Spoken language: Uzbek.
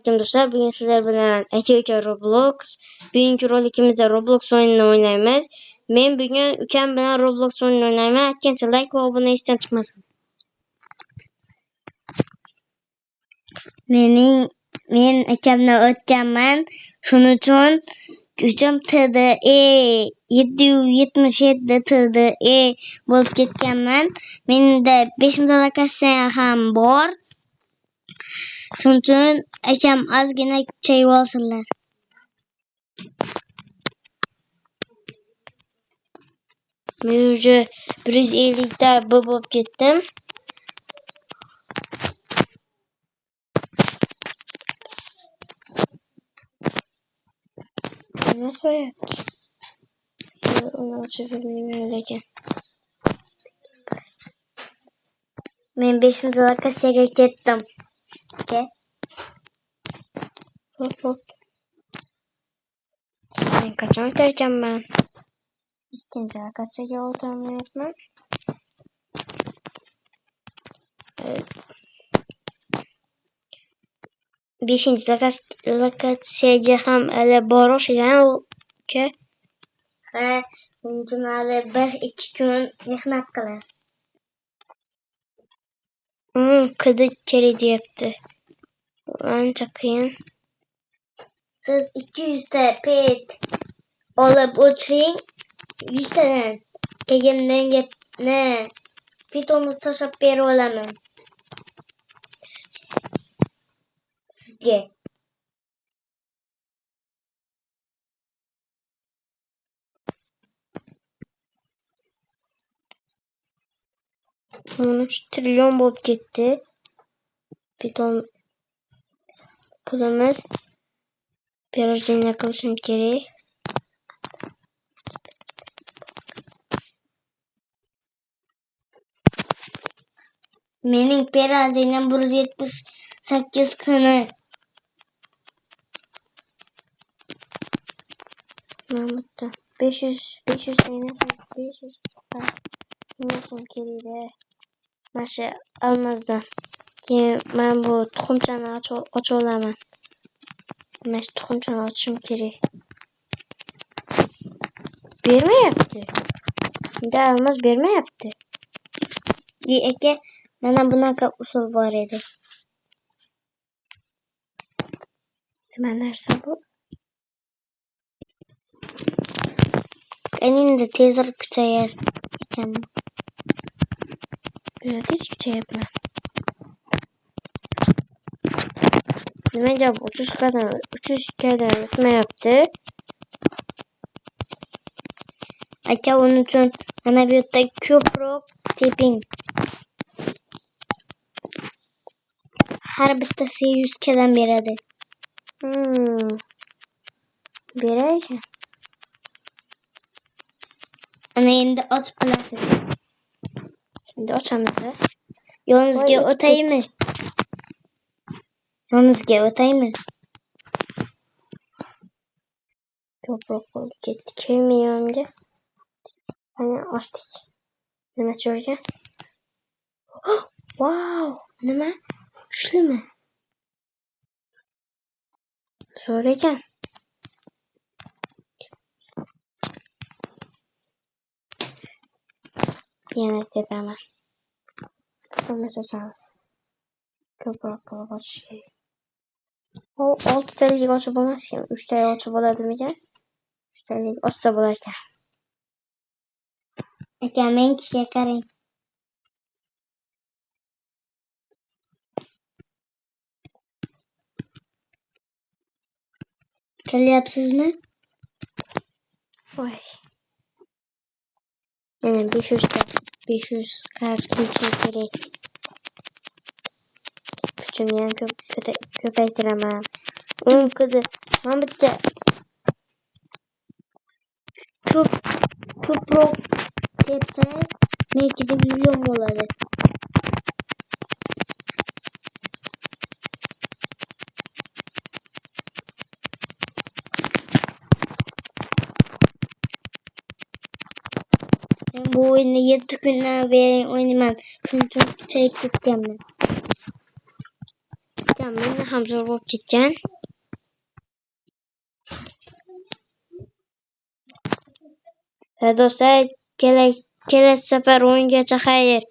Selamünaleyküm dostlar. Bugün sizler bilen Eke Roblox. Bugünkü rolikimizde Roblox oyununu oynayacağız. Ben bugün ülkem bilen Roblox oyununu oynayacağım. Kendisi like ve abone isten çıkmasın. Men ekemle öteceğim. Şunun için gücüm TDE 777 TDE bulup gitkenmen. Benim de 5. lokasyon ham bor. Şunun için ekem azgina şey olsunlar. Müjde 150'de bulup gittim. Nasıl yaptı? Onu çevirmeyeyim. Ben 5. lokasyon gittim. Okay. Hop. Ben kaçamak derken ben. 2. lokasyon oturmayayım. Evet. 5. lokasyon ham öyle boruş yani ki. Bunun öyle 1-2 gün mehnat kılırız. Kıdı kilidi yaptı. Ancak kıyın. Siz 200'de pet olup uçurayım. 100'den kegenden ne? Pitomuz taşıp beri olamam. Sizge. Onun 3 trilyon bolup gitti. Piton pulumuz. Birazdan yaklaşım gerek. Mening birazdan 178 kını. Mahmut'ta 500 nasıl geride maşa almazdı ki ben bu tuxumchani aç olaman. Ben tuxumchani açım gerek. Berme yaptı. Bir almaz berme yaptı. Eke bana bunaqa usul var edi. Nima narsa bu? Endi tezroq kuchayasiz ekanman. Hech kuchayapman. Nimaga 300 kadar o'tmayapti? Aka onun uchun mana bu yerda ko'proq teping. Har bittasi 100 kadan beradi. Berar ekan. Ana endi ochib qilasiz. Endi ochamiz. Yoningizga o'taymi? Ko'proq bo'lib ketdi. Kelmay yonimga. Ana ochdik. Nima cho'rgan? Wow! Nima? Kuchlimi? Zo'r ekan. Yana tepaman. To'g'ri ochamiz. Ko'proq qilib ochish kerak. 6 talik ochib bo'lmas ekan. 3 talik ochib bo'ladimikan? 3 talik ochsa bo'lar ekan. Aka, menga qarang. Kelyapsizmi? Voy. Yana 500 kart kelsa kerak. Kuchimni ham ko'paytiraman. 10 kidi. Men bitta ko'proq tepsangiz meniki million bo'ladi. Men bu o'yinni 7 kundan beri o'ynayman. Shuning uchun kuchayib ketganman. Menda ham zo'r bo'lib ketgan. Do'stlar, kelasi safar o'yingacha xayr.